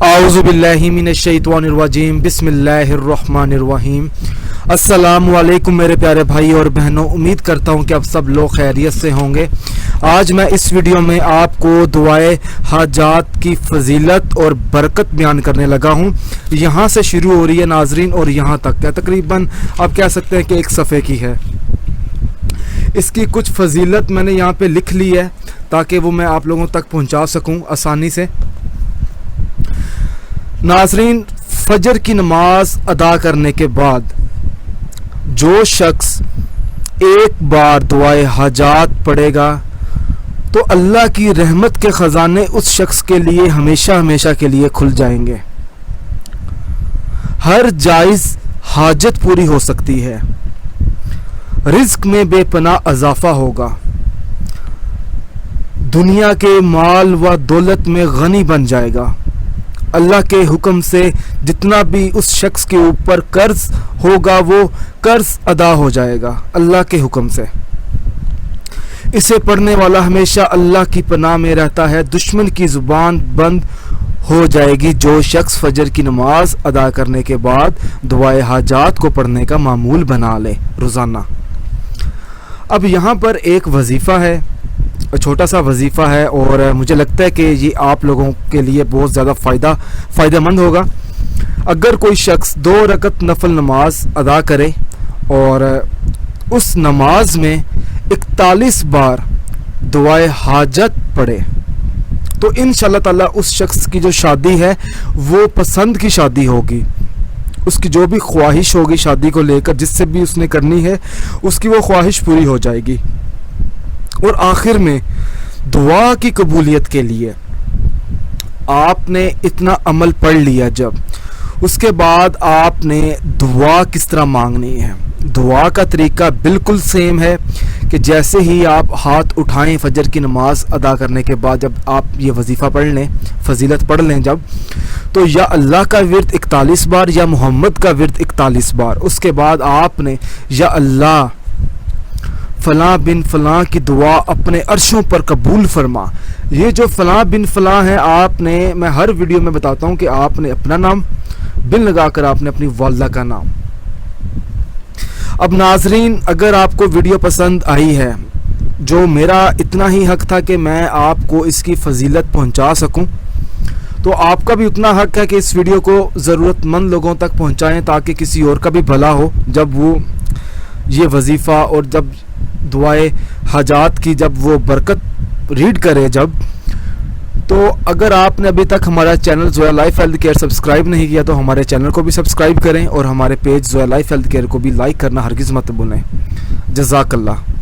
اعوذ باللہ من الشیطان الرجیم بسم اللہ الرحمن الرحیم۔ السلام علیکم میرے پیارے بھائی اور بہنوں، امید کرتا ہوں کہ آپ سب لوگ خیریت سے ہوں گے۔ آج میں اس ویڈیو میں آپ کو دعائے حاجات کی فضیلت اور برکت بیان کرنے لگا ہوں۔ یہاں سے شروع ہو رہی ہے ناظرین اور یہاں تک تقریباً آپ کہہ سکتے ہیں کہ ایک صفحے کی ہے۔ اس کی کچھ فضیلت میں نے یہاں پہ لکھ لی ہے تاکہ وہ میں آپ لوگوں تک پہنچا سکوں آسانی سے۔ ناظرین، فجر کی نماز ادا کرنے کے بعد جو شخص ایک بار دعائے حاجات پڑھے گا تو اللہ کی رحمت کے خزانے اس شخص کے لیے ہمیشہ ہمیشہ کے لیے کھل جائیں گے۔ ہر جائز حاجت پوری ہو سکتی ہے، رزق میں بے پناہ اضافہ ہوگا، دنیا کے مال و دولت میں غنی بن جائے گا، اللہ کے حکم سے جتنا بھی اس شخص کے اوپر قرض ہوگا وہ قرض ادا ہو جائے گا اللہ کے حکم سے۔ اسے پڑھنے والا ہمیشہ اللہ کی پناہ میں رہتا ہے، دشمن کی زبان بند ہو جائے گی جو شخص فجر کی نماز ادا کرنے کے بعد دعائے حاجات کو پڑھنے کا معمول بنا لے روزانہ۔ اب یہاں پر ایک وظیفہ ہے، چھوٹا سا وظیفہ ہے، اور مجھے لگتا ہے کہ یہ آپ لوگوں کے لیے بہت زیادہ فائدہ مند ہوگا۔ اگر کوئی شخص 2 رکعت نفل نماز ادا کرے اور اس نماز میں 41 بار دعائے حاجت پڑھے تو انشاءاللہ تعالی اس شخص کی جو شادی ہے وہ پسند کی شادی ہوگی۔ اس کی جو بھی خواہش ہوگی شادی کو لے کر، جس سے بھی اس نے کرنی ہے، اس کی وہ خواہش پوری ہو جائے گی۔ اور آخر میں دعا کی قبولیت کے لیے آپ نے اتنا عمل پڑھ لیا، جب اس کے بعد آپ نے دعا کس طرح مانگنی ہے۔ دعا کا طریقہ بالکل سیم ہے کہ جیسے ہی آپ ہاتھ اٹھائیں فجر کی نماز ادا کرنے کے بعد، جب آپ یہ وظیفہ پڑھ لیں، فضیلت پڑھ لیں جب، تو یا اللہ کا ورد 41 بار یا محمد کا ورد 41 بار، اس کے بعد آپ نے یا اللہ فلاں بن فلاں کی دعا اپنے عرشوں پر قبول فرما۔ یہ جو فلاں بن فلاں ہے، آپ نے، میں ہر ویڈیو میں بتاتا ہوں کہ آپ نے اپنا نام بن لگا کر آپ نے اپنی والدہ کا نام۔ اب ناظرین، اگر آپ کو ویڈیو پسند آئی ہے، جو میرا اتنا ہی حق تھا کہ میں آپ کو اس کی فضیلت پہنچا سکوں، تو آپ کا بھی اتنا حق ہے کہ اس ویڈیو کو ضرورت مند لوگوں تک پہنچائیں تاکہ کسی اور کا بھی بھلا ہو۔ جب وہ یہ وظیفہ اور جب دعائے حاجات کی جب وہ برکت ریڈ کرے جب، تو اگر آپ نے ابھی تک ہمارا channel Zoya life health care subscribe نہیں کیا تو ہمارے چینل کو بھی سبسکرائب کریں اور ہمارے page Zoya life health care کو بھی لائک کرنا ہرگز مت بھولیں۔ جزاک اللہ۔